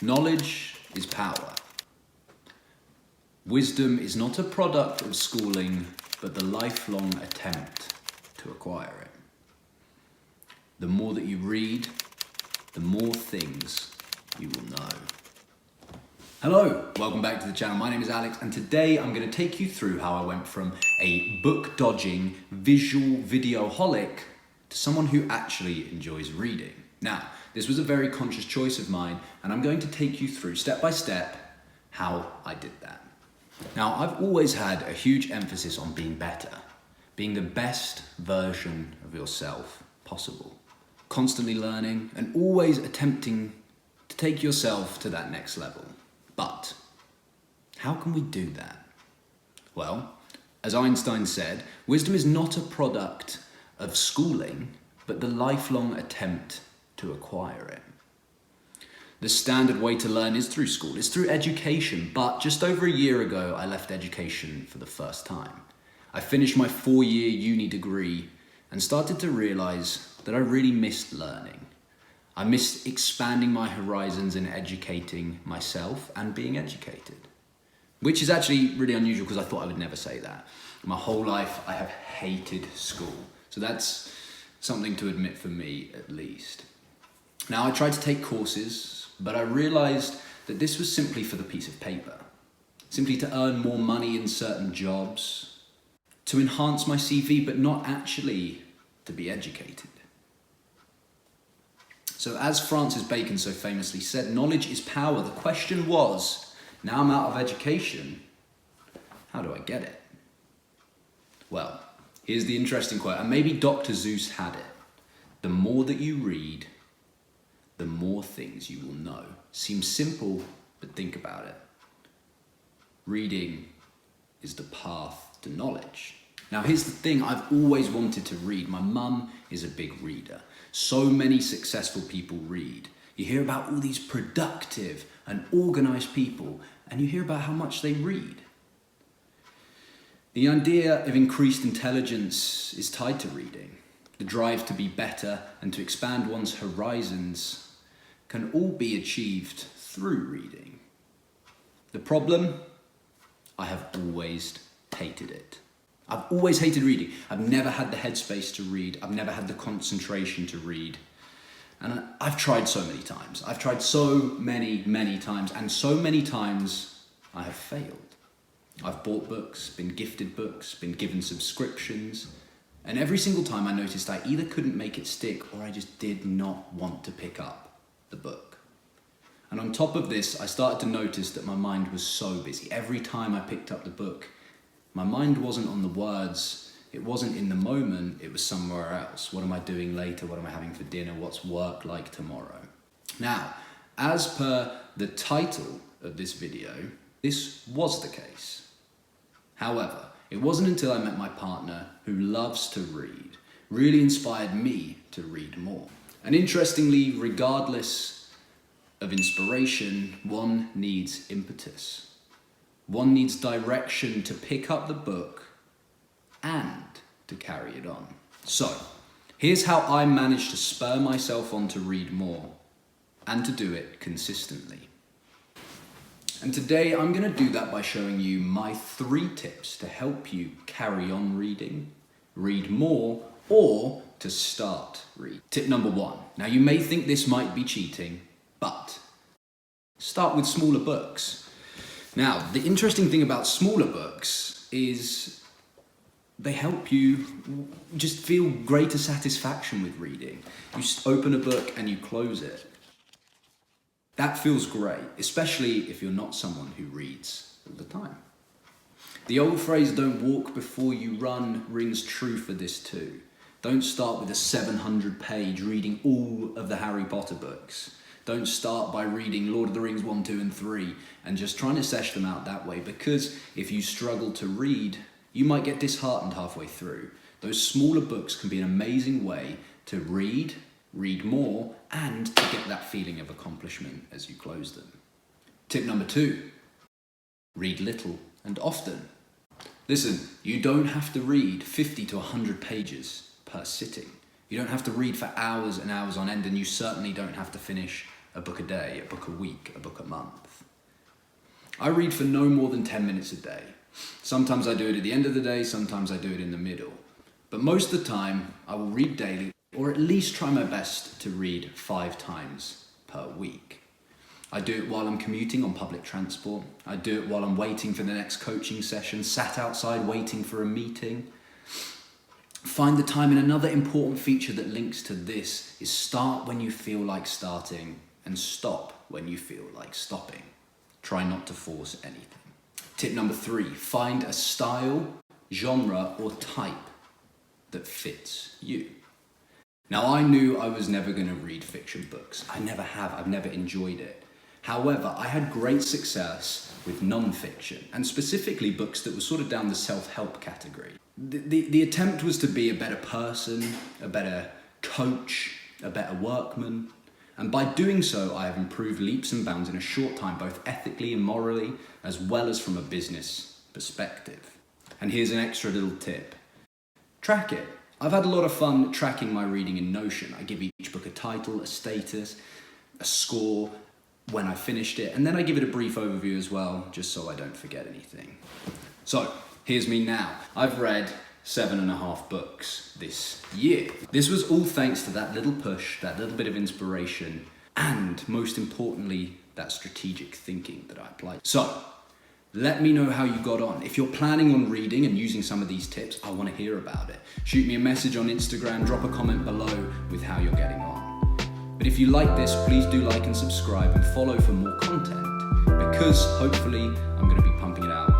Knowledge is power. Wisdom is not a product of schooling, but the lifelong attempt to acquire it. The more that you read, the more things you will know. Hello, welcome back to the channel. My name is Alex, and today I'm going to take you through how I went from a book-dodging, visual videoholic to someone who actually enjoys reading. Now, this was a very conscious choice of mine, and I'm going to take you through step by step how I did that. Now, I've always had a huge emphasis on being better, being the best version of yourself possible, constantly learning and always attempting to take yourself to that next level. But how can we do that? Well, as Einstein said, wisdom is not a product of schooling, but the lifelong attempt to acquire it. The standard way to learn is through school, it's through education, but just over a year ago, I left education for the first time. I finished my 4-year uni degree and started to realize that I really missed learning. I missed expanding my horizons and educating myself and being educated, which is actually really unusual because I thought I would never say that. My whole life, I have hated school. So that's something to admit for me, at least. Now, I tried to take courses, but I realized that this was simply for the piece of paper, simply to earn more money in certain jobs, to enhance my CV, but not actually to be educated. So as Francis Bacon so famously said, knowledge is power. The question was, now I'm out of education, how do I get it? Well, here's the interesting quote, and maybe Dr. Seuss had it. The more that you read, the more things you will know. Seems simple, but think about it. Reading is the path to knowledge. Now here's the thing, I've always wanted to read. My mum is a big reader. So many successful people read. You hear about all these productive and organized people, and you hear about how much they read. The idea of increased intelligence is tied to reading. The drive to be better and to expand one's horizons can all be achieved through reading. The problem? I have always hated it. I've always hated reading. I've never had the headspace to read. I've never had the concentration to read. And I've tried so many times. I've tried so many times, and so many times I have failed. I've bought books, been gifted books, been given subscriptions, and every single time I noticed I either couldn't make it stick or I just did not want to pick up the book. And on top of this, I started to notice that my mind was so busy. Every time I picked up the book, my mind wasn't on the words, it wasn't in the moment, it was somewhere else. What am I doing later? What am I having for dinner? What's work like tomorrow? Now, as per the title of this video, this was the case. However, it wasn't until I met my partner, who loves to read, really inspired me to read more. And interestingly, regardless of inspiration, one needs impetus. One needs direction to pick up the book and to carry it on. So, here's how I managed to spur myself on to read more and to do it consistently. And today I'm going to do that by showing you my 3 tips to help you carry on reading, read more, or to start reading. Tip number 1. Now you may think this might be cheating, but start with smaller books. Now, the interesting thing about smaller books is they help you just feel greater satisfaction with reading. You open a book and you close it. That feels great, especially if you're not someone who reads all the time. The old phrase, don't walk before you run, rings true for this too. Don't start with a 700-page reading all of the Harry Potter books. Don't start by reading Lord of the Rings 1, 2, and 3 and just trying to sesh them out that way, because if you struggle to read, you might get disheartened halfway through. Those smaller books can be an amazing way to read more, and to get that feeling of accomplishment as you close them. Tip number 2, read little and often. Listen, you don't have to read 50 to 100 pages per sitting. You don't have to read for hours and hours on end, and you certainly don't have to finish a book a day, a book a week, a book a month. I read for no more than 10 minutes a day. Sometimes I do it at the end of the day, sometimes I do it in the middle. But most of the time, I will read daily, or at least try my best to read 5 times per week. I do it while I'm commuting on public transport. I do it while I'm waiting for the next coaching session, sat outside waiting for a meeting. Find the time. And another important feature that links to this is start when you feel like starting and stop when you feel like stopping. Try not to force anything. Tip number 3, find a style, genre, or type that fits you. Now, I knew I was never going to read fiction books. I never have. I've never enjoyed it. However, I had great success with non-fiction, and specifically books that were sort of down the self-help category. The attempt was to be a better person, a better coach, a better workman. And by doing so, I have improved leaps and bounds in a short time, both ethically and morally, as well as from a business perspective. And here's an extra little tip. Track it. I've had a lot of fun tracking my reading in Notion. I give each book a title, a status, a score, when I finished it, and then I give it a brief overview as well, just so I don't forget anything. So, here's me now. I've read 7.5 books this year. This was all thanks to that little push, that little bit of inspiration, and most importantly, that strategic thinking that I applied. So, let me know how you got on. If you're planning on reading and using some of these tips, I want to hear about it. Shoot me a message on Instagram, drop a comment below with how you're getting on. But if you like this, please do like and subscribe and follow for more content, because hopefully I'm going to be pumping it out